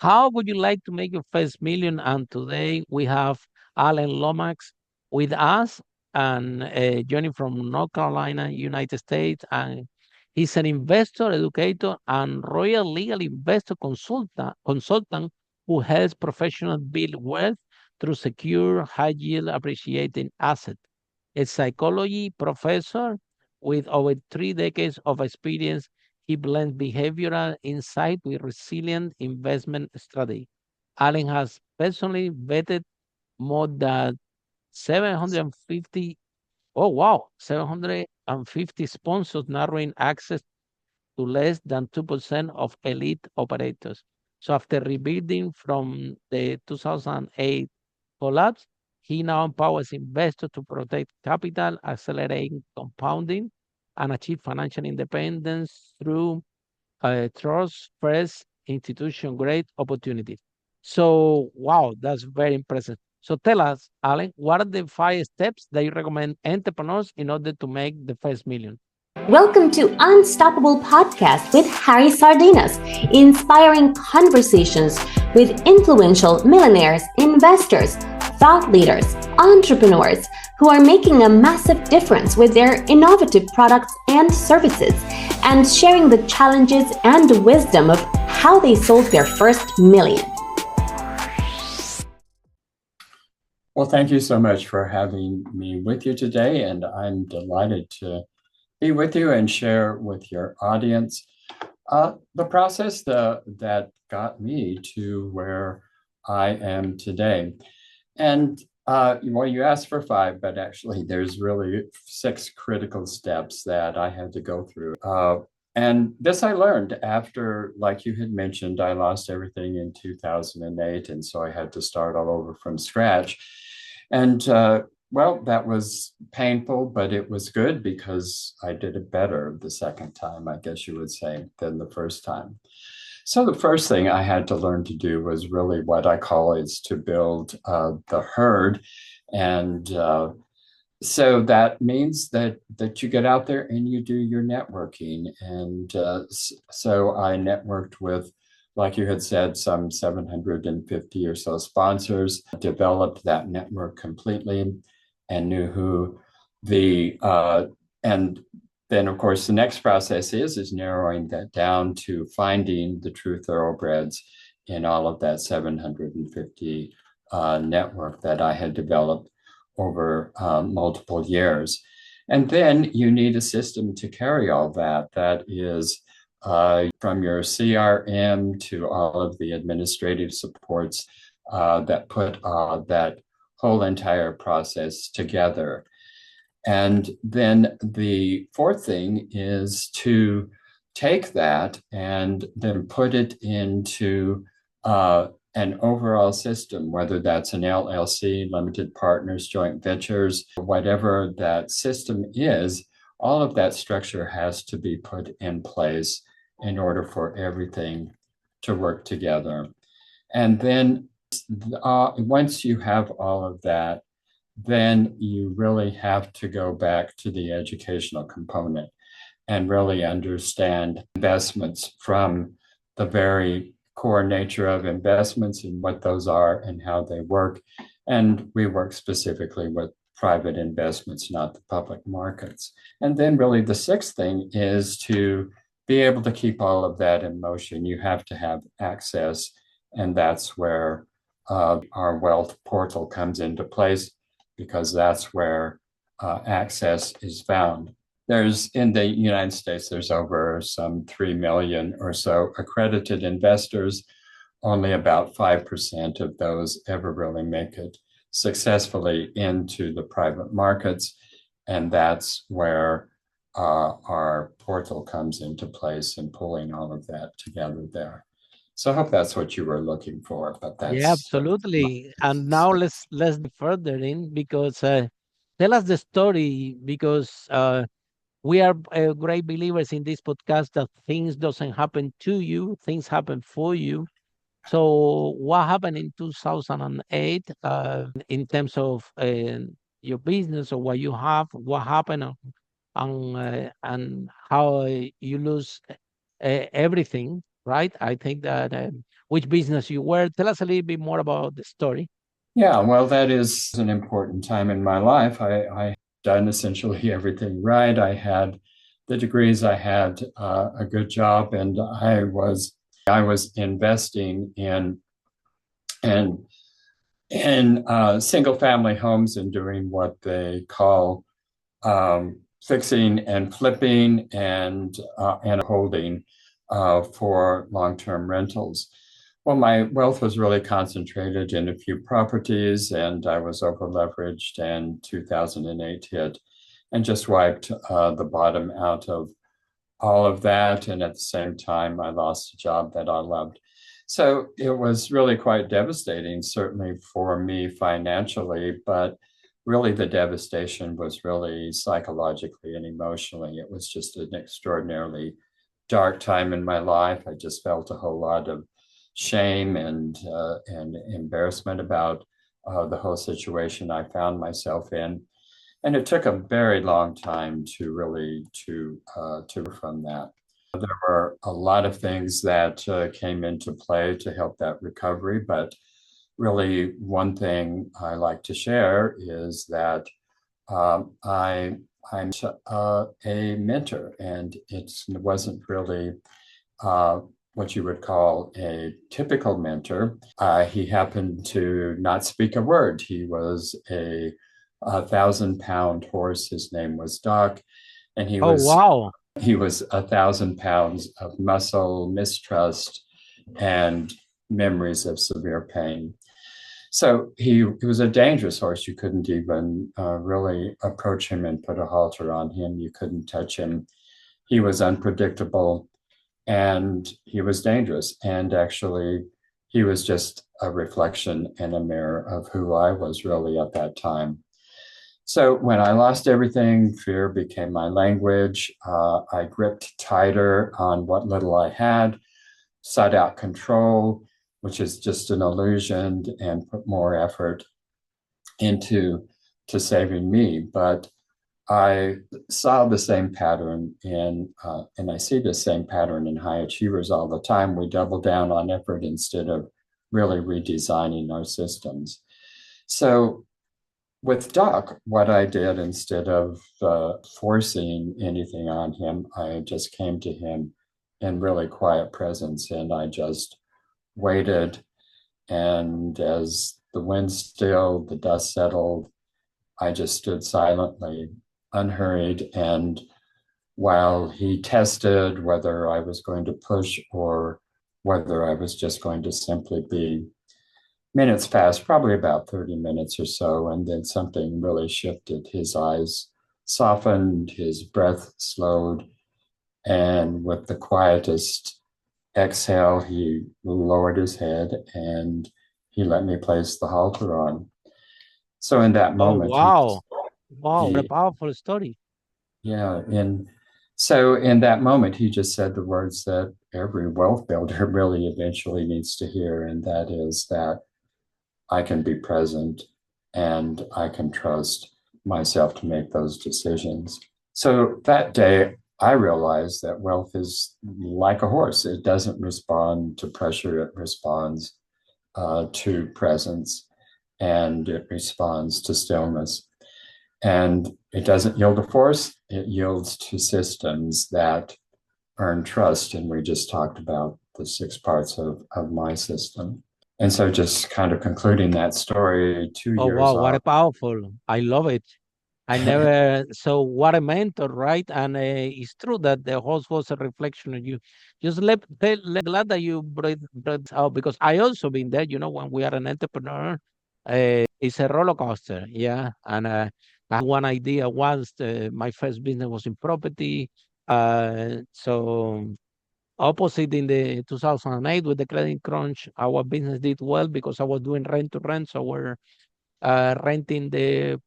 How would you like to make your first million? And today we have Alan Lomax with us, and joining from North Carolina, United States. And he's an investor, educator, and royal legal investor consultant who helps professionals build wealth through secure, high yield appreciating assets. A psychology professor with over 3 decades of experience, he blends behavioral insight with resilient investment strategy. Allen has personally vetted more than 750, oh wow, 750 sponsors, narrowing access to less than 2% of elite operators. So after rebuilding from the 2008 collapse, he now empowers investors to protect capital, accelerate compounding, and achieve financial independence through trust first institution grade opportunities. So, wow, that's very impressive. So tell us, Alan, what are the 5 steps that you recommend entrepreneurs in order to make the first million? Welcome to Unstoppable Podcast with Harry Sardinas, inspiring conversations with influential millionaires, investors, thought leaders, entrepreneurs who are making a massive difference with their innovative products and services, and sharing the challenges and wisdom of how they sold their first million. Well, thank you so much for having me with you today, and I'm delighted to be with you and share with your audience the process that got me to where I am today. And well, you asked for 5, but actually there's really 6 critical steps that I had to go through. And this I learned after, like you had mentioned, I lost everything in 2008. And so I had to start all over from scratch. And well, that was painful, but it was good because I did it better the second time, I guess you would say, than the first time. So the first thing I had to learn to do was really what I call is to build the herd. And so that means that you get out there and you do your networking. And so I networked with, like you had said, some 750 or so sponsors, developed that network completely and knew who the, and then of course the next process is narrowing that down to finding the true thoroughbreds in all of that 750 network that I had developed over multiple years. And then you need a system to carry all that. That is from your CRM to all of the administrative supports that put that whole entire process together. And then the fourth thing is to take that and then put it into an overall system, whether that's an LLC, limited partners, joint ventures, whatever that system is, all of that structure has to be put in place in order for everything to work together. And then once you have all of that, then you really have to go back to the educational component and really understand investments from the very core nature of investments and what those are and how they work. And we work specifically with private investments, not the public markets. And then really the sixth thing is to be able to keep all of that in motion. You have to have access, and that's where our wealth portal comes into place, because that's where access is found. There's, in the United States, there's over some 3 million or so accredited investors. Only about 5% of those ever really make it successfully into the private markets. And that's where our portal comes into place and pulling all of that together there. So I hope that's what you were looking for, but Yeah, that's absolutely. And now let's be further in, because tell us the story, because we are great believers in this podcast that things doesn't happen to you, things happen for you. So what happened in 2008 in terms of your business, or what you have, what happened, and how you lose everything, right? I think that which business you were. Tell us a little bit more about the story. Yeah, well, that is an important time in my life. I done essentially everything right. I had the degrees, I had a good job, and I was investing in single family homes and doing what they call fixing and flipping and holding for long-term rentals. Well, my wealth was really concentrated in a few properties, and I was over leveraged, and 2008 hit and just wiped the bottom out of all of that. And at the same time, I lost a job that I loved. So it was really quite devastating, certainly for me financially, but really the devastation was really psychologically and emotionally. It was just an extraordinarily dark time in my life. I just felt a whole lot of shame and embarrassment about the whole situation I found myself in. And it took a very long time to really to from that. There were a lot of things that came into play to help that recovery, but really one thing I like to share is that I'm a mentor, and it wasn't really what you would call a typical mentor. He happened to not speak a word. He was a 1,000-pound horse. His name was Doc, and Oh, wow. he was 1,000 pounds of muscle, mistrust, and memories of severe pain. So he was a dangerous horse. You couldn't even really approach him and put a halter on him. You couldn't touch him. He was unpredictable, and he was dangerous. And actually, he was just a reflection and a mirror of who I was really at that time. So when I lost everything, fear became my language. I gripped tighter on what little I had, sought out control, which is just an illusion, and put more effort into saving me. But I saw the same pattern and I see the same pattern in high achievers all the time. We double down on effort instead of really redesigning our systems. So with Doc, what I did, instead of forcing anything on him, I just came to him in really quiet presence, and I just waited. And as the wind stilled, the dust settled, I just stood silently, unhurried. And while he tested whether I was going to push or whether I was just going to simply be, minutes passed, probably about 30 minutes or so, and then something really shifted. His eyes softened, his breath slowed, and with the quietest exhale, he lowered his head and he let me place the halter on. So in that Oh, moment, wow. Wow, what a he powerful story. yeah, and so in that moment, he just said the words that every wealth builder really eventually needs to hear, and that is that I can be present and I can trust myself to make those decisions. So that day, I realized that wealth is like a horse. It doesn't respond to pressure, it responds to presence, and it responds to stillness. And it doesn't yield to force, it yields to systems that earn trust. And we just talked about the 6 parts of my system. And so just kind of concluding that story, two Oh, years wow, what off. a powerful. I love it. I never, so what a mentor, right? And it's true that the host was a reflection of you. Just glad that you brought this out, because I also been there, when we are an entrepreneur, it's a roller coaster. Yeah. And I had one idea once, my first business was in property. So opposite in the 2008 with the credit crunch, our business did well because I was doing rent to rent. So we're renting the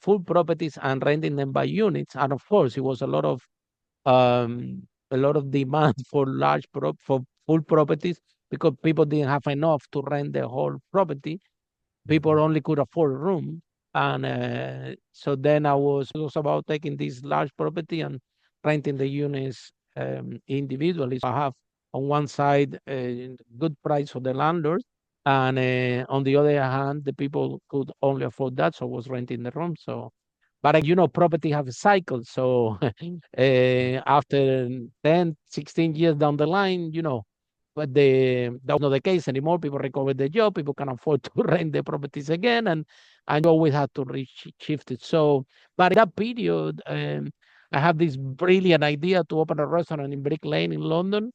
full properties and renting them by units. And of course, it was a lot of demand for for full properties, because people didn't have enough to rent the whole property. People only could afford a room. And so then it was about taking this large property and renting the units individually. So I have on one side, good price for the landlord, and on the other hand, the people could only afford that, so was renting the room. So, but property have a cycle. So after 10, 16 years down the line, but that was not the case anymore. People recovered their job. People can afford to rent the properties again, and you always have to shift it. So, but in that period, I have this brilliant idea to open a restaurant in Brick Lane in London,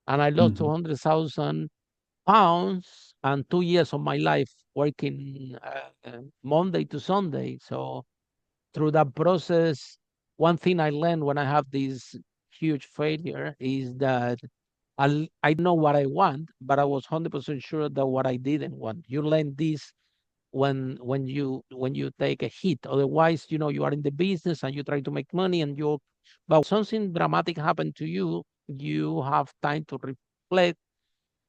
and I lost Mhm. 200,000 pounds and 2 years of my life working Monday to Sunday. So through that process, one thing I learned when I have this huge failure is that I know what I want, but I was 100% sure that what I didn't want. You learn this when you take a hit. Otherwise, you are in the business and you try to make money, but something dramatic happened to you, you have time to reflect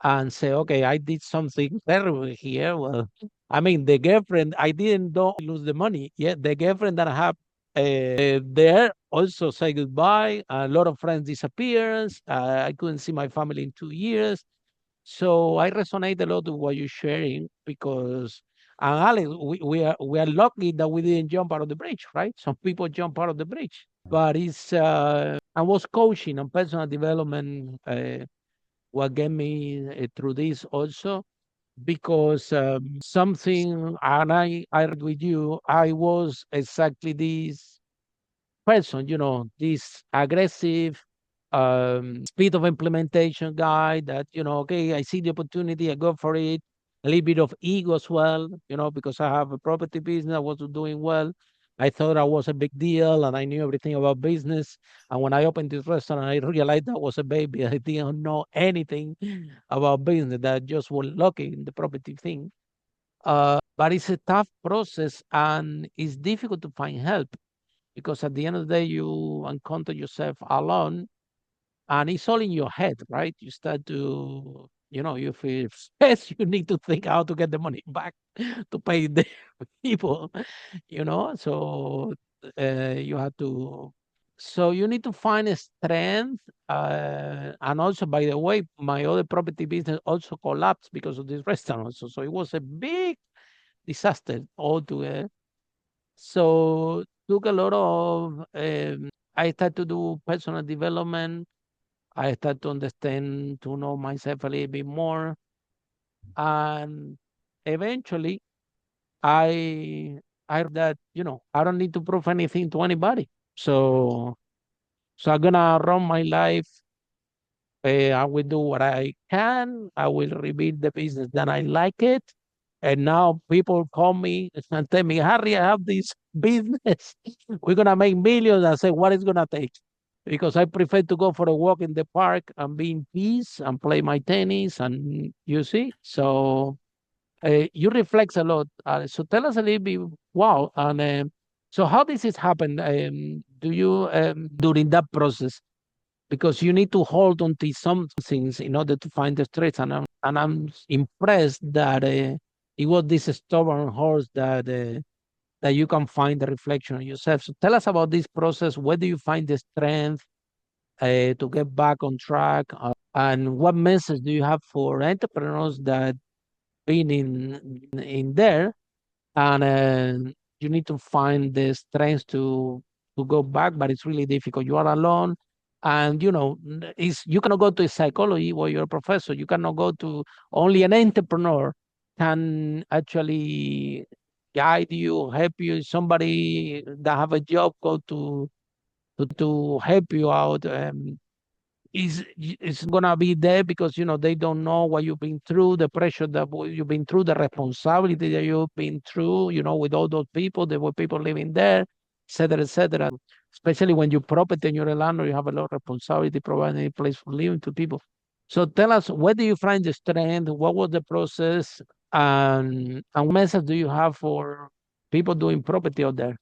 and say, okay, I did something terrible here. Well, I mean, the girlfriend, I didn't don't lose the money. Yeah, the girlfriend that I have there also say goodbye. A lot of friends disappearance. I couldn't see my family in 2 years. So I resonate a lot with what you're sharing because, and Alex, we are lucky that we didn't jump out of the bridge, right? Some people jump out of the bridge, but I was coaching and personal development. What get me through this also because something, and I read with you, I was exactly this person, this aggressive, speed of implementation guy that, okay, I see the opportunity, I go for it. A little bit of ego as well, because I have a property business, I was doing well. I thought I was a big deal and I knew everything about business. And when I opened this restaurant, I realized I was a baby. I didn't know anything about business, that just was lucky in the property thing. But it's a tough process and it's difficult to find help because at the end of the day, you encounter yourself alone and it's all in your head, right? You start to, you feel stressed. You need to think how to get the money back to pay the people, so you have to, so you need to find a strength. And also, by the way, my other property business also collapsed because of this restaurant. So it was a big disaster altogether. So took a lot of, I started to do personal development. I started to understand, to know myself a little bit more. And eventually I that, I don't need to prove anything to anybody. So I'm gonna run my life. I will do what I can. I will rebuild the business that I like it. And now people call me and tell me, Harry, I have this business. We're gonna make millions. I say, what is gonna take? Because I prefer to go for a walk in the park and be in peace and play my tennis. And you see, so you reflect a lot. So tell us a little bit. Wow. And so how this has happened? Do you during that process? Because you need to hold on to some things in order to find the strength. And I'm impressed that it was this stubborn horse that you can find the reflection of yourself. So tell us about this process. Where do you find the strength to get back on track? And what message do you have for entrepreneurs that been in there and you need to find the strength to go back, but it's really difficult. You are alone, and you cannot go to psychology where you're a professor. You cannot go to, only an entrepreneur can actually guide you, help you. Somebody that have a job go to help you out. Is gonna be there because they don't know what you've been through, the pressure that you've been through, the responsibility that you've been through, with all those people. There were people living there, et cetera, et cetera. Especially when you property and you're a landlord, you have a lot of responsibility providing a place for living to people. So tell us, where do you find the strength? What was the process? And what message do you have for people doing property out there?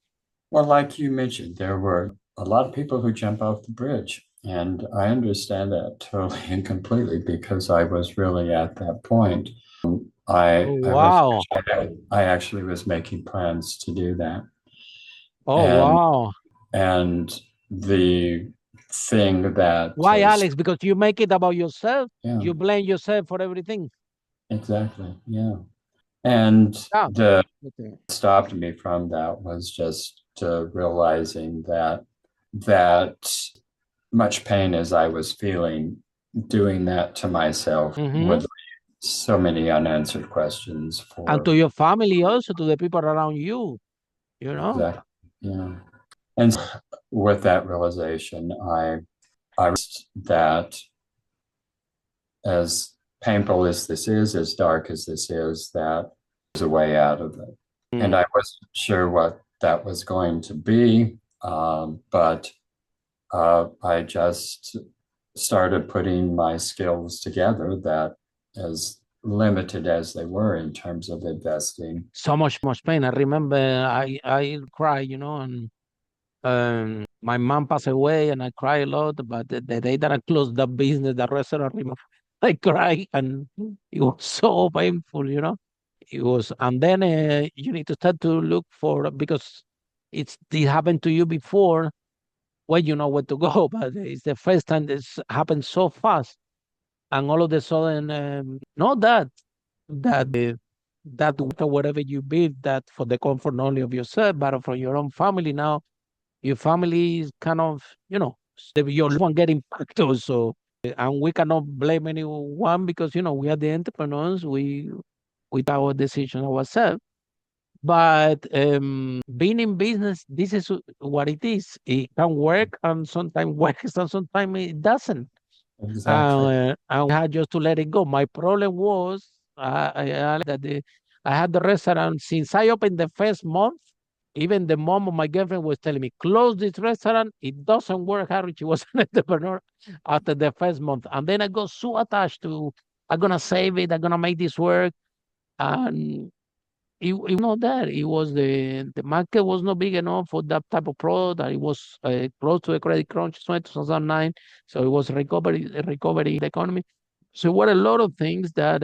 Well, like you mentioned, there were a lot of people who jump off the bridge. And I understand that totally and completely because I was really at that point. Oh, I was wow. I actually was making plans to do that. Oh, And wow. and the thing that Why, is, Alex? Because you make it about yourself. yeah, You blame yourself for everything. exactly. Yeah. And Yeah. the Okay. stopped me from that was just realizing that much pain as I was feeling, doing that to myself would leave so many unanswered questions And to for your family also, to the people around you, you know? exactly. Yeah. And so with that realization, I realized that as painful as this is, as dark as this is, that there's a way out of it. And I wasn't sure what that was going to be, but I just started putting my skills together that, as limited as they were in terms of investing. So much pain. I remember I cry, you know, and my mom passed away and I cry a lot, but the day that I closed the business, the restaurant, I cry and it was so painful, you know. It was, and then you need to start to look for, because it happened to you before, well, you know where to go, but it's the first time this happened so fast, and all of a sudden, not that whatever you build, that for the comfort not only of yourself but for your own family. Now your family is kind of, you know, your loved one get impacted also. And we cannot blame anyone because, you know, we are the entrepreneurs. We take our decision ourselves. But being in business, this is what it is. It can work and sometimes works and sometimes it doesn't. Exactly. And we had just to let it go. My problem was I had the restaurant since I opened the first month. Even the mom of my girlfriend was telling me, close this restaurant. It doesn't work, Harry. She was an entrepreneur after the first month. And then I got so attached to, I'm going to save it. I'm going to make this work. And it was not that. It was the market was not big enough for that type of product. It was close to a credit crunch in 2009. So it was recovery in the economy. So there were a lot of things that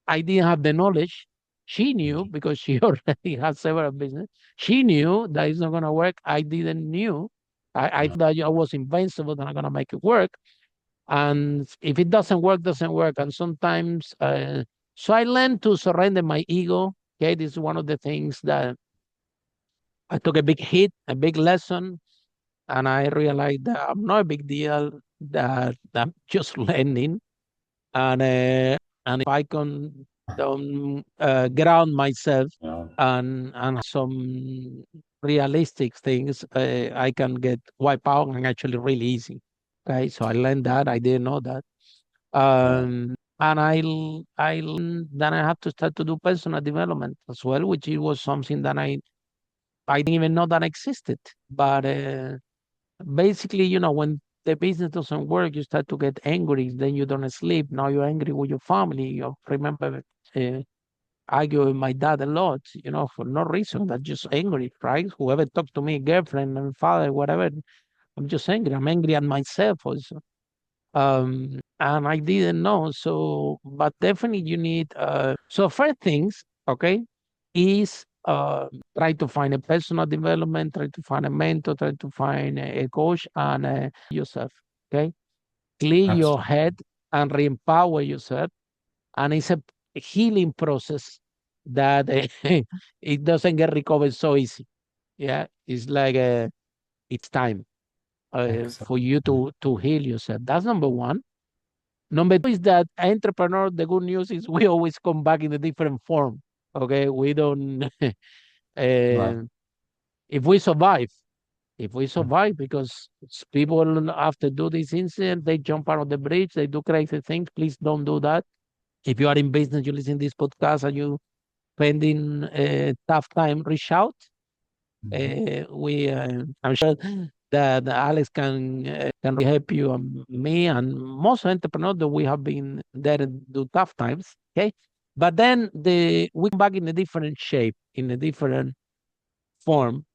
I didn't have the knowledge. She knew because she already had several business. She knew that it's not going to work. I didn't knew. I thought I was invincible, that I'm going to make it work. And if it doesn't work, doesn't work. And sometimes, so I learned to surrender my ego. Okay, this is one of the things that I took a big hit, a big lesson, and I realized that I'm not a big deal. That I'm just learning, and if I can ground myself Yeah. and some realistic things, I can get wiped out and actually really easy. Okay, so I learned that. I didn't know that. Yeah. And I learned that I have to start to do personal development as well, which it was something that I didn't even know that existed. But basically, you know, when the business doesn't work, you start to get angry. Then you don't sleep. Now you're angry with your family. You remember uh, arguing with my dad a lot, you know, for no reason. That's just angry, right? Whoever talked to me, girlfriend and father, whatever, I'm just angry. I'm angry at myself also. And I didn't know. So, but definitely you need, so first things, okay, is try to find a personal development, try to find a mentor, try to find a coach and yourself, okay? Clear your Absolutely. head and re-empower yourself. And it's a healing process that it doesn't get recovered so easy. Yeah, it's like it's time Excellent. for you to heal yourself. That's number one. Number two is that entrepreneur, the good news is we always come back in a different form. Okay, we don't. Right. uh, if we survive, because people after do this incident, they jump out of the bridge, they do crazy things. Please don't do that. If you are in business, you listen to this podcast, and you spending a tough time, reach out. Mhm. I'm sure that Alex can really help you and me and most entrepreneurs that we have been there and do tough times. Okay, but then we come back in a different shape, in a different form,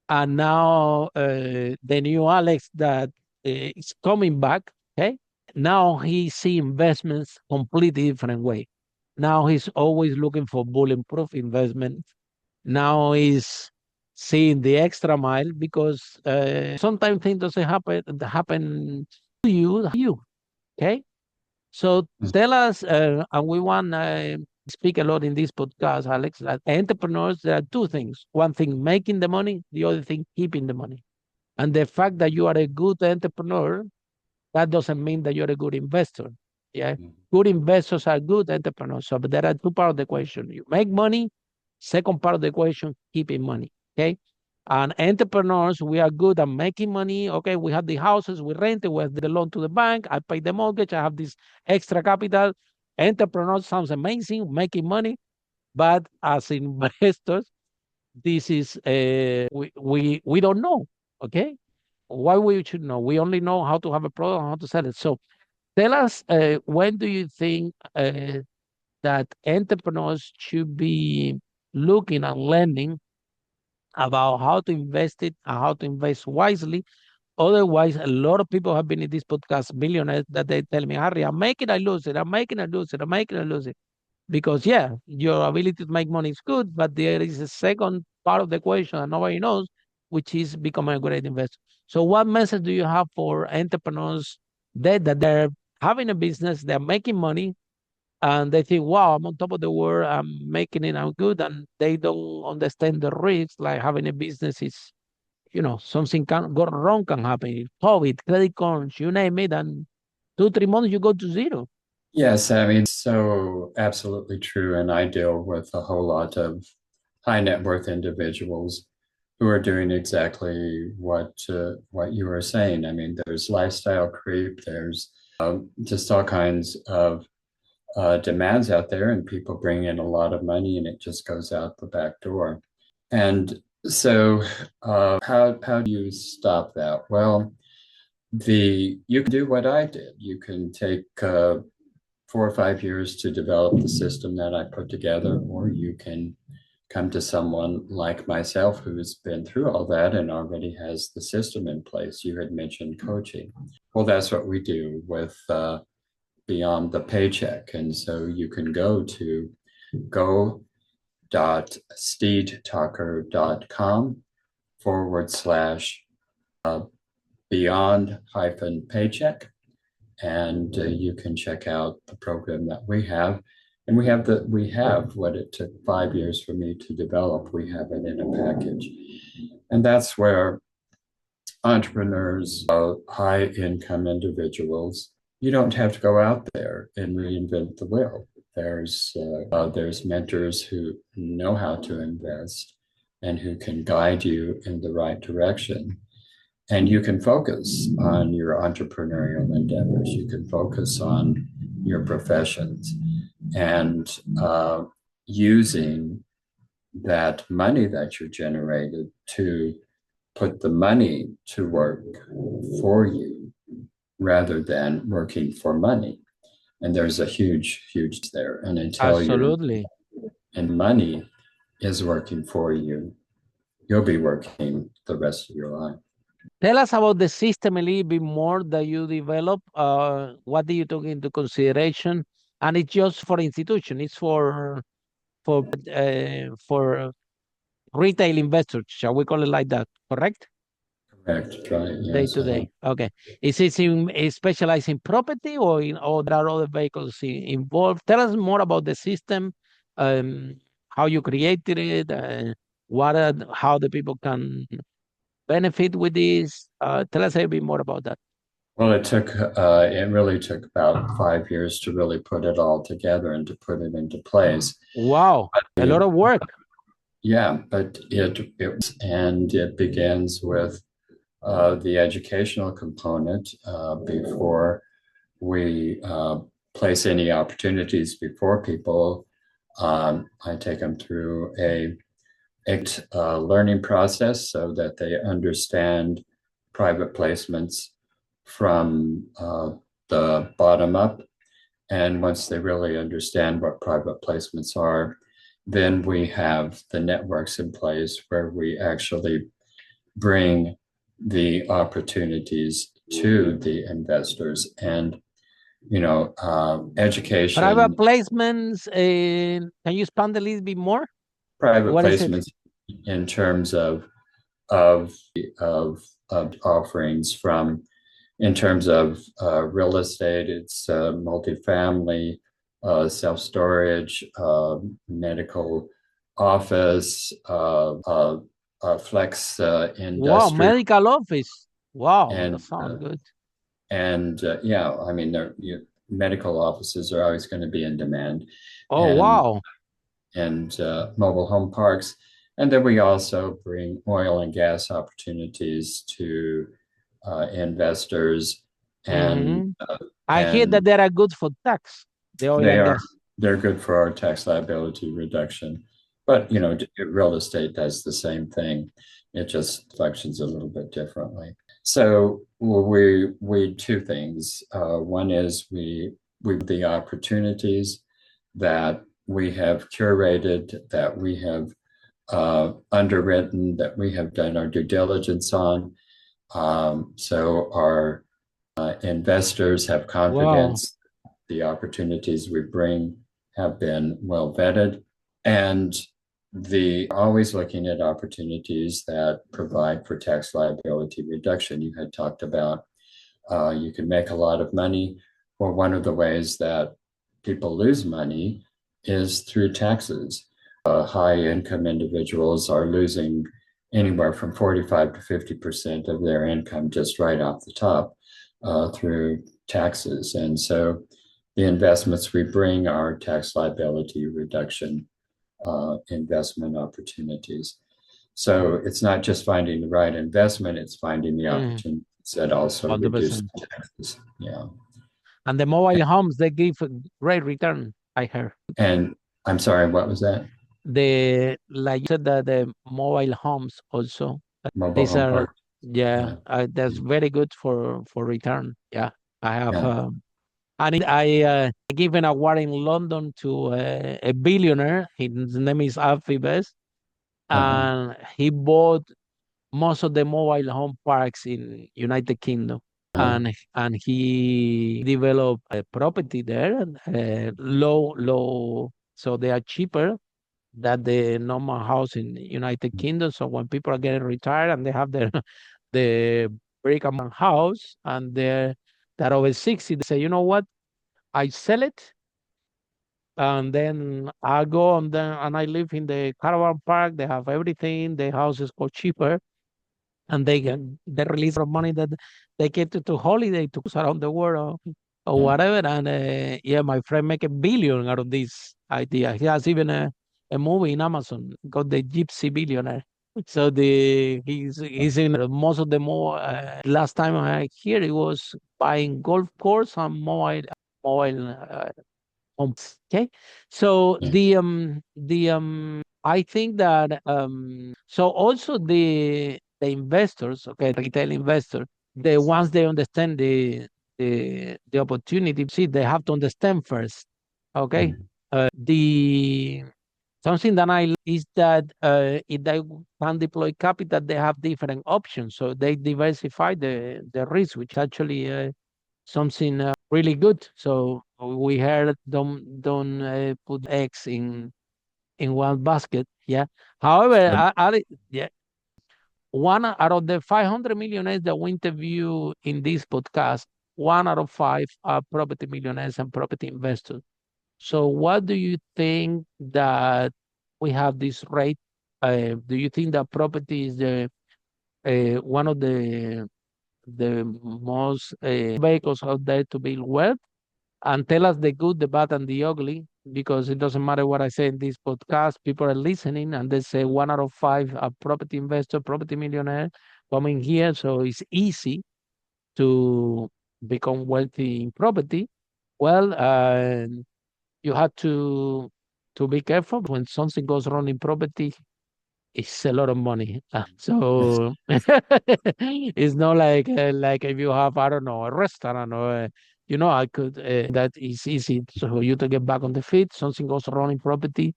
and now the new Alex that is coming back. Okay, now he see investments completely different way. Now he's always looking for bulletproof investment. Now he's seeing the extra mile, because sometimes things doesn't happen to you. Okay, so tell us, and we want speak a lot in this podcast, Alex. That entrepreneurs, there are two things: one thing making the money, the other thing keeping the money. And the fact that you are a good entrepreneur, that doesn't mean that you're a good investor. Yeah. Good investors are good entrepreneurs. So, but there are two parts of the question. You make money. Second part of the question, keeping money. Okay. And entrepreneurs, we are good at making money. Okay. We have the houses, we rent it, we have the loan to the bank. I pay the mortgage. I have this extra capital. Entrepreneurs sounds amazing, making money. But as investors, this is we don't know. Okay. Why we should know? We only know how to have a product and how to sell it. So tell us, when do you think that entrepreneurs should be looking and learning about how to invest it and how to invest wisely? Otherwise, a lot of people have been in this podcast, millionaires, that they tell me, Harry, I'm making, I lose it. I'm making, I lose it. I'm making, I lose it. Because, yeah, your ability to make money is good, but there is a second part of the question that nobody knows, which is becoming a great investor. So, what message do you have for entrepreneurs that they're having a business, they're making money, and they think, wow, I'm on top of the world, I'm making it, I'm good, and they don't understand the risks, like having a business is, something can go wrong, can happen. COVID, credit cards, you name it, and 2, 3 months you go to zero. Yes, I mean, so absolutely true. And I deal with a whole lot of high net worth individuals who are doing exactly what you were saying. I mean, there's lifestyle creep, there's just all kinds of demands out there, and people bring in a lot of money, and it just goes out the back door. And so, how do you stop that? Well, you can do what I did. You can take 4 or 5 years to develop the system that I put together, or you can come to someone like myself who's been through all that and already has the system in place. You had mentioned coaching. Well, that's what we do with Beyond the Paycheck. And so you can go to go.steedtalker.com/beyond-paycheck. And you can check out the program that we have. And we have what it took 5 years for me to develop. We have it in a package. And that's where entrepreneurs, high income individuals, you don't have to go out there and reinvent the wheel. There's mentors who know how to invest and who can guide you in the right direction. And you can focus on your entrepreneurial endeavors. You can focus on your professions, and using that money that you generated to put the money to work for you rather than working for money. And there's a huge there. And until money is working for you, you'll be working the rest of your life. Tell us about the system a little bit more that you develop. What do you take into consideration? And it's just for institution. It's for retail investors. Shall we call it like that? Correct? Correct. Right. Yes, day to day. Okay. Is it specialized in property, or there are other vehicles involved? Tell us more about the system, how you created it, how the people can benefit with this. Tell us a bit more about that. Well, it really took about 5 years to really put it all together and to put it into place. Wow, a lot of work. Yeah, but it begins with the educational component before we place any opportunities before people. I take them through a learning process so that they understand private placements from the bottom up. And once they really understand what private placements are, then we have the networks in place where we actually bring the opportunities to the investors. And education. Private placements, can you expand a little bit more? Private placements. in terms of of offerings from in terms of real estate. It's multifamily, self-storage, medical office, flex Wow, industrial, medical office. Wow, that and sounds good. yeah, I mean, medical offices are always going to be in demand, Oh, and wow. mobile home parks. And then we also bring oil and gas opportunities to investors, and Hmm. I hear and that they are good for tax, the oil they and are gas. they're good for our tax liability reduction. But real estate does the same thing. It just functions a little bit differently. So we two things. One is we the opportunities that we have curated, that we have underwritten, that we have done our due diligence on. So our investors have Wow. confidence the opportunities we bring have been well vetted, and the always looking at opportunities that provide for tax liability reduction. You had talked about you can make a lot of money. Well, one of the ways that people lose money is through taxes. High income individuals are losing anywhere from 45 to 50% of their income just right off the top through taxes. And so the investments we bring are tax liability reduction investment opportunities. So it's not just finding the right investment, it's finding the Mm, opportunities that also reduce 100%. taxes. Yeah. And the mobile homes, they give a great return, I heard. And I'm sorry, what was that? Like you said, the mobile homes also, Mobile these home are, park. yeah, Yeah. that's very good for return. Yeah, I have, Yeah. and I given a award in London to a billionaire. His name is Alfie Best, Uh-huh. and he bought most of the mobile home parks in United Kingdom, Uh-huh. and he developed a property there, low, so they are cheaper than the normal house in United Kingdom. So when people are getting retired and they have their the brick and mortar house and they're over 60, they say, you know what, I sell it and then I go on there and I live in the caravan park. They have everything. The house is called cheaper and they release of money that they get to holiday to cruise around the world or Yeah. whatever. And yeah, my friend make a billion out of this idea. He has even a movie in Amazon called The Gypsy Billionaire. So he's in most of the more last time I hear it was buying golf course and mobile homes. Okay, so Yeah. the I think that so also the investors, okay, retail investor, the once they understand the opportunity, see, they have to understand first, okay. Mhm. The something that I is that if they can deploy capital, they have different options, so they diversify the risk, which actually something really good. So we heard don't put eggs in one basket. Yeah. However, So, yeah, one out of the 500 millionaires that we interview in this podcast, one out of five are property millionaires and property investors. So what do you think that we have this rate? Do you think that property is the one of the most vehicles out there to build wealth? And tell us the good, the bad, and the ugly, because it doesn't matter what I say in this podcast. People are listening, and they say one out of five are property investor, property millionaire coming here, so it's easy to become wealthy in property. Well, you have to be careful when something goes wrong in property. It's a lot of money. it's, So it's not like if you have, I don't know, a restaurant or I could that is easy so for you to get back on the feet. Something goes wrong in property.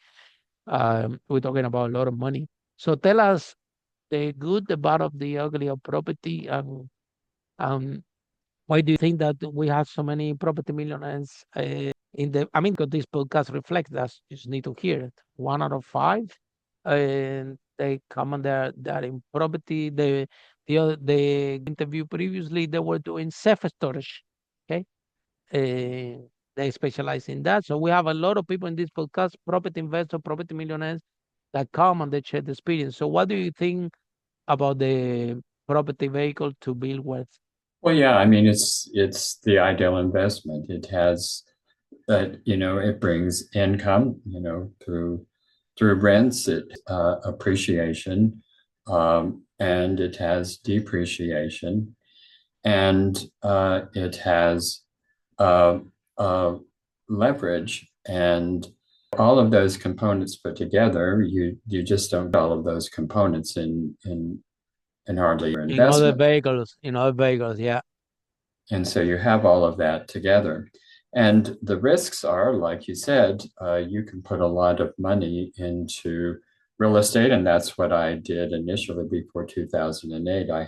We're talking about a lot of money. So tell us the good, the bad of the ugly of property, and um, why do you think that we have so many property millionaires in the? I mean, because this podcast reflects that. You just need to hear it. One out of five, and they come on there that in property. The interview previously they were doing self storage. Okay, they specialize in that. So we have a lot of people in this podcast, property investors, property millionaires, that come and they share the experience. So what do you think about the property vehicle to build wealth? Well, yeah, I mean, it's the ideal investment. It has that, it brings income, through rents, it appreciation, and it has depreciation, and it has uh, uh, leverage, and all of those components put together, you just don't get all of those components in hardly your investment. In other vehicles, yeah. And so you have all of that together. And the risks are, like you said, you can put a lot of money into real estate. And that's what I did initially before 2008. I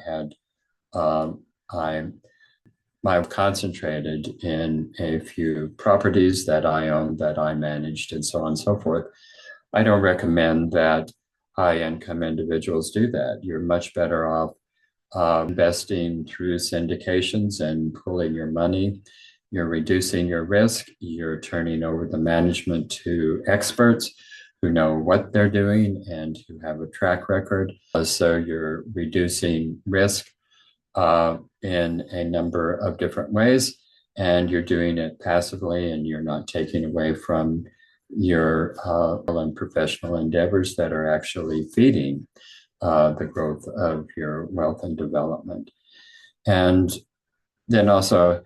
concentrated in a few properties that I owned, that I managed, and so on and so forth. I don't recommend that high income individuals do that. You're much better off investing through syndications and pooling your money. You're reducing your risk. You're turning over the management to experts who know what they're doing and who have a track record. So you're reducing risk in a number of different ways, and you're doing it passively, and you're not taking away from your and professional endeavors that are actually feeding the growth of your wealth and development. And then also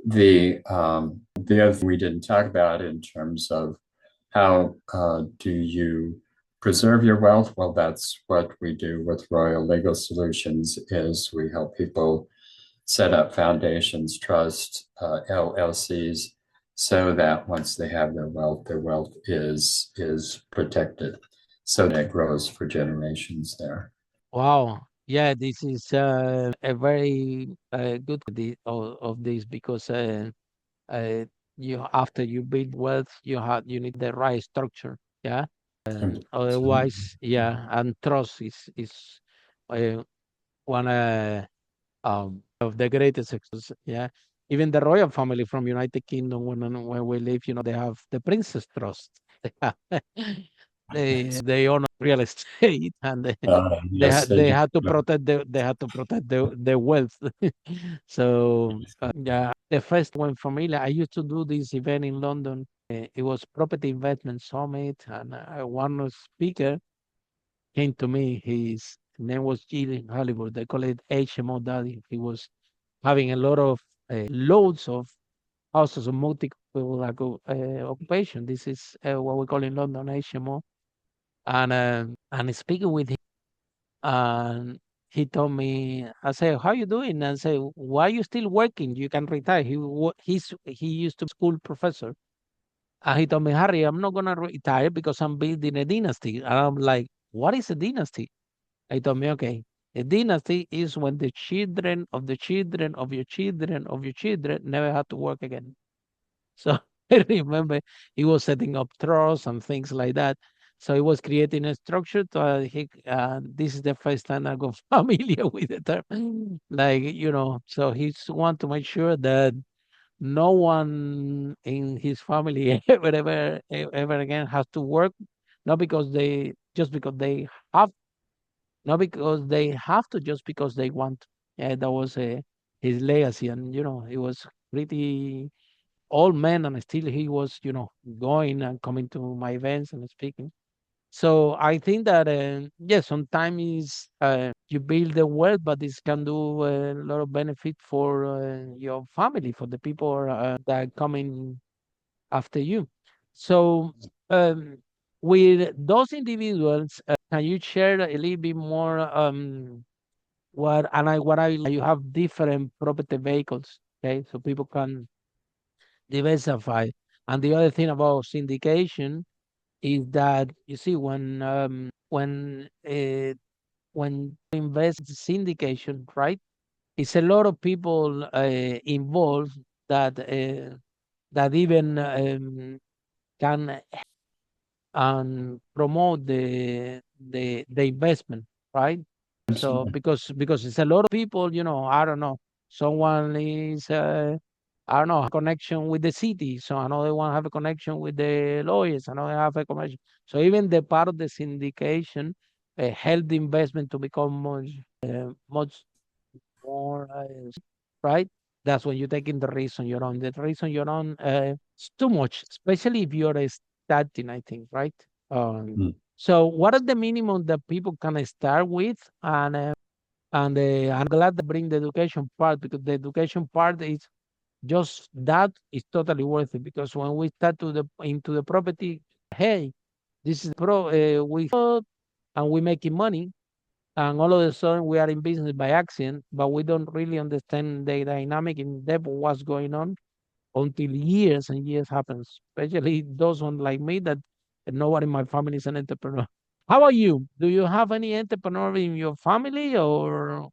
the other thing we didn't talk about in terms of how do you preserve your wealth? Well, that's what we do with Royal Legal Solutions. Is we help people set up foundations, trusts, LLCs, so that once they have their wealth is protected, so that it grows for generations there. Wow. Yeah, this is a very good of this, because uh, you after you build wealth, you need the right structure. Yeah. Otherwise, yeah, and trust is uh, one of the greatest success. Yeah. Even the royal family from United Kingdom, when we live, they have the Princess Trust. They own real estate, and Yes, they they do. had to protect the wealth. So yeah, the first one familiar. I used to do this event in London. It was Property Investment Summit, and one speaker came to me. His name was Gillian Hollywood. They call it HMO Daddy. He was having a lot of loads of houses of multiple occupation. This is what we call in London HMO. And speaking with him, and he told me, I said, "How you doing?" And I say, "Why you still working? You can retire." He used to be a school professor, and he told me, "Harry, I'm not gonna retire because I'm building a dynasty." And I'm like, "What is a dynasty?" He told me, "Okay, a dynasty is when the children of the children of your children of your children never have to work again." So I remember he was setting up trusts and things like that. So he was creating a structure. This is the first time I got familiar with the term. Like, so he's want to make sure that no one in his family ever again has to work, not because they just because they have, not because they have to, just because they want. Yeah, that was his legacy, and he was pretty old man, and still he was, going and coming to my events and speaking. So I think that yes, sometimes you build the wealth, but this can do a lot of benefit for your family, for the people that are coming after you. So um, with those individuals, can you share a little bit more? What I you have different property vehicles, okay, so people can diversify. And the other thing about syndication is that, you see, when you invest in syndication, right? It's a lot of people involved that even can and promote the investment, right? So Absolutely. because it's a lot of people, I don't know, someone is I don't know, connection with the city, so another one have a connection with the lawyers, another have a connection. So even the part of the syndication help the investment to become much more right. That's when you're taking the reason you're on. The reason you're on, it's too much, especially if you're starting, I think, right? Um, Mm. so what is the minimum that people can start with? And I'm glad to bring the education part, because the education part is just that is totally worth it. Because when we start to the into the property, hey, this is we and we making money, and all of a sudden we are in business by accident, but we don't really understand the dynamic in depth of what's going on until years and years happens. Especially those one like me that nobody in my family is an entrepreneur. How about you? Do you have any entrepreneur in your family, or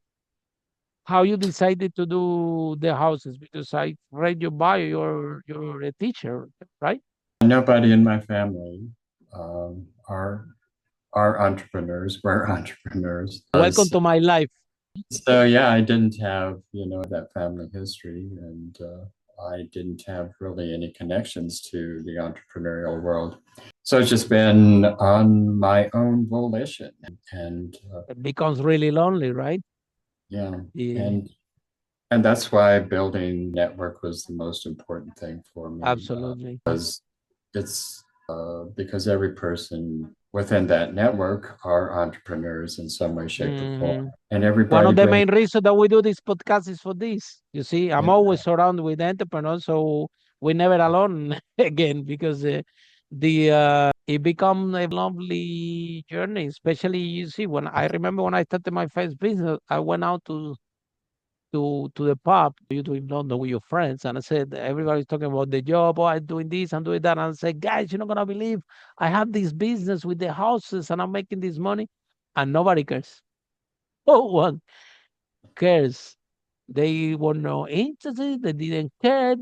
how you decided to do the houses? Because I read your bio, you're a teacher, right? Nobody in my family um, are are entrepreneurs. We're entrepreneurs. Welcome to my life. So yeah, I didn't have, that family history, and I didn't have really any connections to the entrepreneurial world. So it's just been on my own volition, and It becomes really lonely, right? yeah, Yeah, and that's why building network was the most important thing for me. absolutely. It's because every person within that network are entrepreneurs in some way, shape, or form, Mhm. and One everybody of the brings. main reasons that we do this podcast is for this. You see, I'm Yeah, always surrounded with entrepreneurs, so we're never alone again, because the it become a lovely journey. Especially, you see, when I remember when I started my first business, I went out to the pub you do in London with your friends, and I said everybody's talking about the job. Oh, I'm doing this, I'm doing that, and I said, guys, you're not gonna believe I have this business with the houses, and I'm making this money, and nobody cares. No one cares. They were not interested. They didn't care.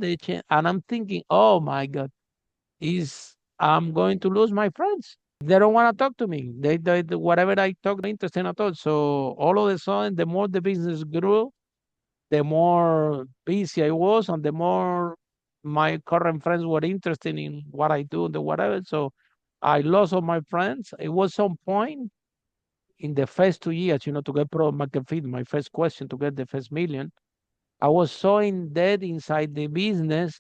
And I'm thinking, oh my God, is I'm going to lose my friends. They don't want to talk to me. Whatever I talk, not interested at all. So all of a sudden, the more the business grew, the more busy I was, and the more my current friends were interested in what I do, the whatever. So I lost all my friends. It was some point in the first 2 years, to get product market fit. My first question to get the first million, I was so in debt inside the business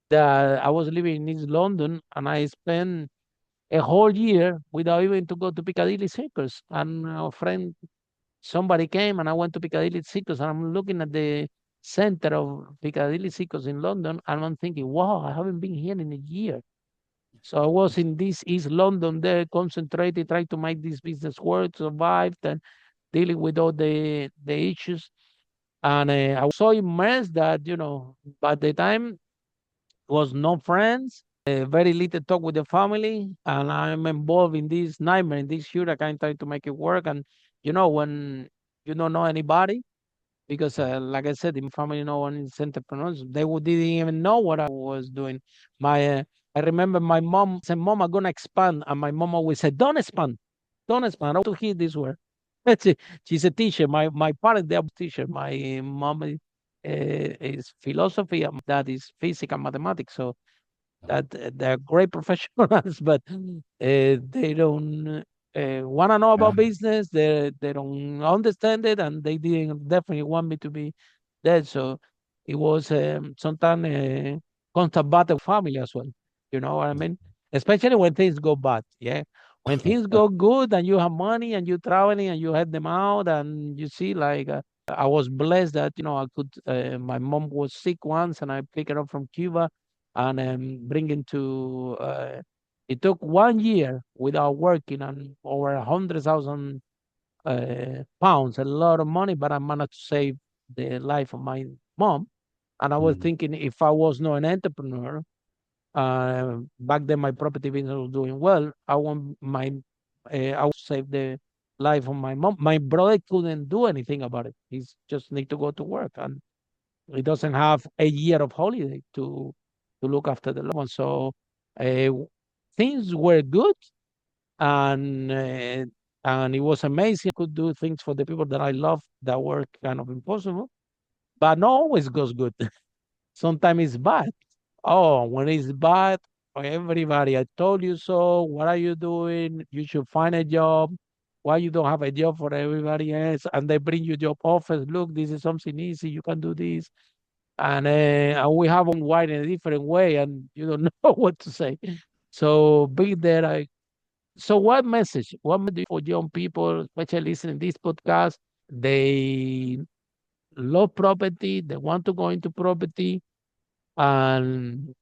that I was living in East London, and I spent a whole year without even to go to Piccadilly Circus. And a friend, somebody came, and I went to Piccadilly Circus, and I'm looking at the center of Piccadilly Circus in London, and I'm thinking, wow, I haven't been here in a year. So I was in this East London there, concentrated, trying to make this business work, survive, and dealing with all the issues. And I was so immersed that, by the time was no friends, very little talk with the family, and I'm involved in this nightmare, in this hurricane, trying to make it work. And when you don't know anybody, because like I said, in my family, no one is entrepreneurs. Didn't even know what I was doing. I remember my mom said, "Mom, I'm gonna expand," and my mom always said, "Don't expand, don't expand." I want to hear this word. she, she's a teacher. My parents, they are teacher. My mom is philosophy, and my dad is physics and mathematics. So that they're great professionals, but they don't want to know yeah, about business. They don't understand it, and they didn't definitely want me to be there. So it was sometimes constant battle family as well. You know what I mean? Especially when things go bad. Yeah, when things go good and you have money and you're traveling and you help them out, and you see, like I was blessed that I could. My mom was sick once, and I picked her up from Cuba and bring it to. It took 1 year without working, and over 100,000 pounds, a lot of money, but I managed to save the life of my mom. And I was mm, thinking, if I was not an entrepreneur, back then my property business was doing well. I would save the life of my mom. My brother couldn't do anything about it. He's just need to go to work, and he doesn't have a year of holiday to look after the loved one. So uh, things were good, and it was amazing. I could do things for the people that I love that were kind of impossible, but not always goes good. Sometimes it's bad. Oh, when it's bad for everybody, I told you so. What are you doing? You should find a job. Why you don't have a job for everybody else? And they bring you job offers. Look, this is something easy. You can do this. And we have on wide in a different way, and you don't know what to say. So be there. So what message? What message for young people, especially listening to this podcast? They love property. They want to go into property, and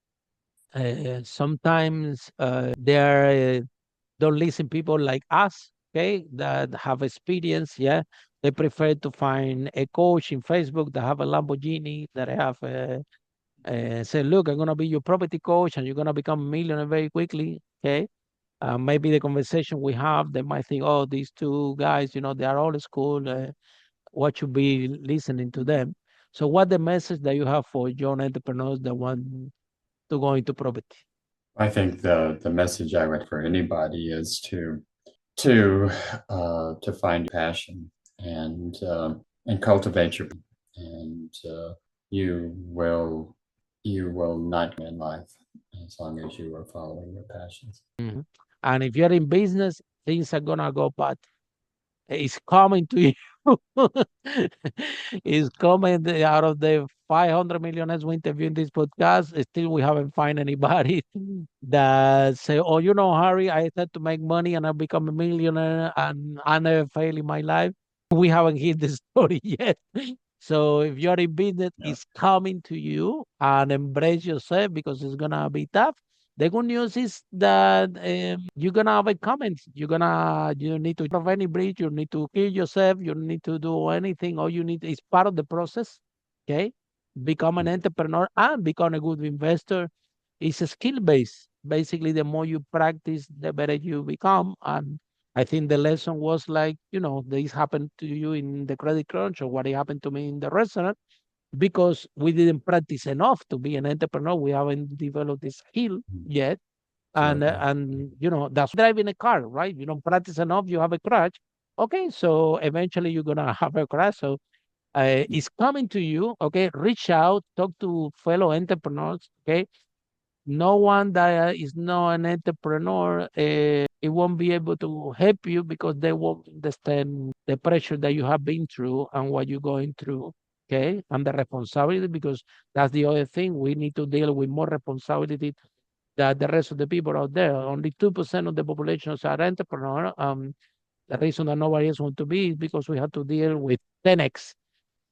sometimes they're don't listen people like us, okay, that have experience. Yeah, they prefer to find a coach in Facebook that have a Lamborghini, that have say, look, I'm gonna be your property coach, and you're gonna become a millionaire very quickly. Okay, maybe the conversation we have, they might think, oh, these two guys, they are old school. What should be listening to them? So, what the message that you have for young entrepreneurs that want to go into property? I think the message I would for anybody is to find passion and cultivate your, and you will not in life as long as you are following your passions. Mhm. And if you're in business, things are gonna go bad. It's coming to you. It's coming out of the 500 millionaires we interview in this podcast. Still, we haven't find anybody that say, "Oh, Harry, I had to make money and I become a millionaire and I never fail in my life." We haven't heard the story yet. So if you're in business, Yeah. it's coming to you, and embrace yourself because it's gonna be tough. The good news is that you're gonna have a comments. You need to of any bridge. You need to kill yourself. You don't need to do anything. All you need is part of the process. Okay, become an entrepreneur and become a good investor. It's a skill base. Basically, the more you practice, the better you become. And I think the lesson was like, this happened to you in the credit crunch, or what happened to me in the restaurant, because we didn't practice enough to be an entrepreneur. We haven't developed the skill yet. And Absolutely. that's driving a car, right? You don't practice enough, you have a crash. Okay, so eventually you're gonna have a crash. So it's coming to you. Okay, reach out, talk to fellow entrepreneurs. Okay, no one that is not an entrepreneur, it won't be able to help you because they won't understand the pressure that you have been through and what you're going through. Okay, and the responsibility, because that's the other thing. We need to deal with more responsibility than the rest of the people out there. Only 2% of the population are entrepreneur. The reason that nobody else want to be is because we have to deal with 10x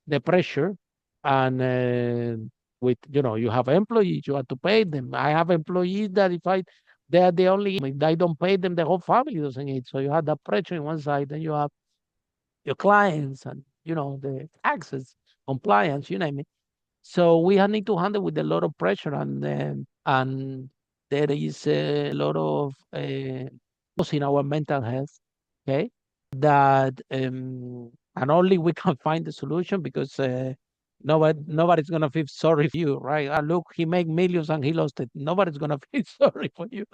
the pressure, and with you have employees, you have to pay them. I have employees that if they are the only, if I don't pay them, the whole family doesn't eat. So you have that pressure on one side, then you have your clients, and the taxes, compliance, you name it. So we need to handle with a lot of pressure, and there is a lot of in our mental health. Okay, that and only we can find the solution, because nobody's gonna feel sorry for you, right? Look, he made millions and he lost it. Nobody's gonna feel sorry for you.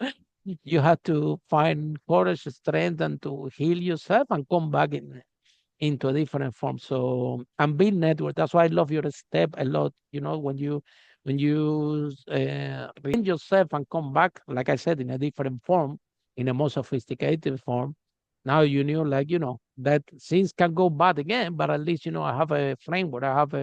You have to find courage, strength, and to heal yourself and come back into a different form. So, and build network. That's why I love your step a lot. When you reinvent yourself and come back, like I said, in a different form, in a more sophisticated form. Now you knew, like, that things can go bad again, but at least, I have a framework. I have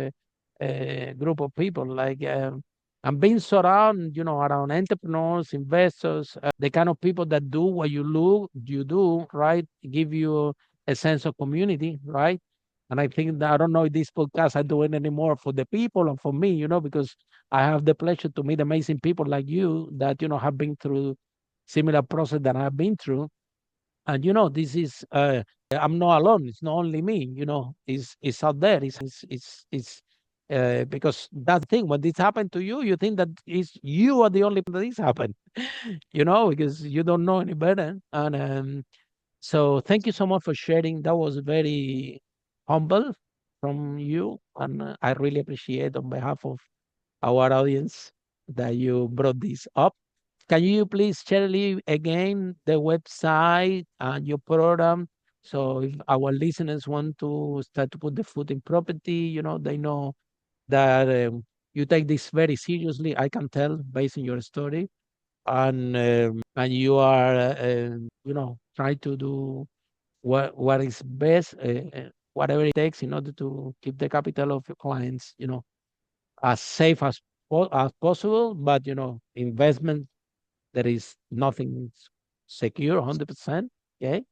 a group of people, like, I'm being surrounded, around entrepreneurs, investors, the kind of people that do what you do, right? Give you a sense of community, right? And I think that I don't know if this podcast I do it anymore for the people and for me, because I have the pleasure to meet amazing people like you that, have been through similar process that I've been through. And this is I'm not alone. It's not only me, it's out there. It's because that's the thing. When this happened to you, you think that you are the only that this happened, because you don't know any better. And so thank you so much for sharing. That was very humble from you. And I really appreciate on behalf of our audience that you brought this up. can you please share again the website and your program? So if our listeners want to start to put the foot in property, they know that you take this very seriously. I can tell based on your story, and you are, try to do what is best, whatever it takes in order to keep the capital of your clients, as safe as possible. But investment, there is nothing secure 100%. Okay,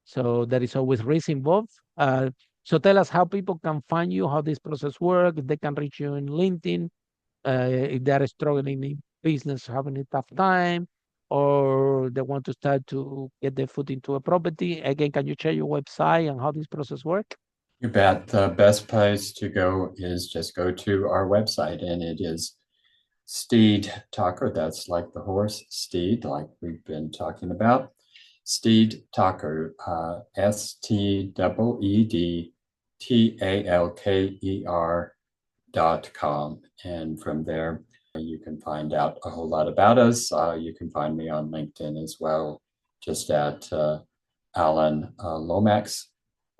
so there is always risk involved. So tell us how people can find you, how this process works, if they can reach you in LinkedIn, if they are struggling in business, having a tough time, or they want to start to get their foot into a property. Again, can you share your website and how this process works? You bet. The best place to go is just go to our website, and it is Steed Talker. That's like the horse Steed, like we've been talking about. Steed Talker, STEEDTALKER.com. And from there, you can find out a whole lot about us. You can find me on LinkedIn as well, just at Alan Lomax,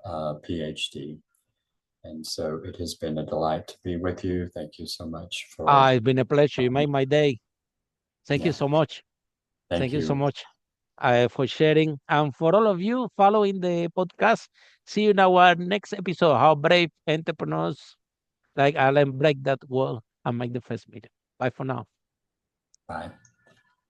PhD. And so it has been a delight to be with you. Thank you so much for. It's been a pleasure. You made my day. Thank you so much. Thank you so much for sharing. And for all of you following the podcast, see you in our next episode. How brave entrepreneurs like Alan break that wall and make the first million. Bye for now. Bye.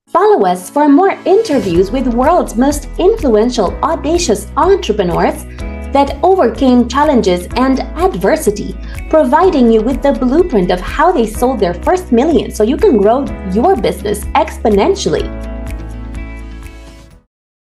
Follow us for more interviews with world's most influential, audacious entrepreneurs that overcame challenges and adversity, providing you with the blueprint of how they sold their first million so you can grow your business exponentially.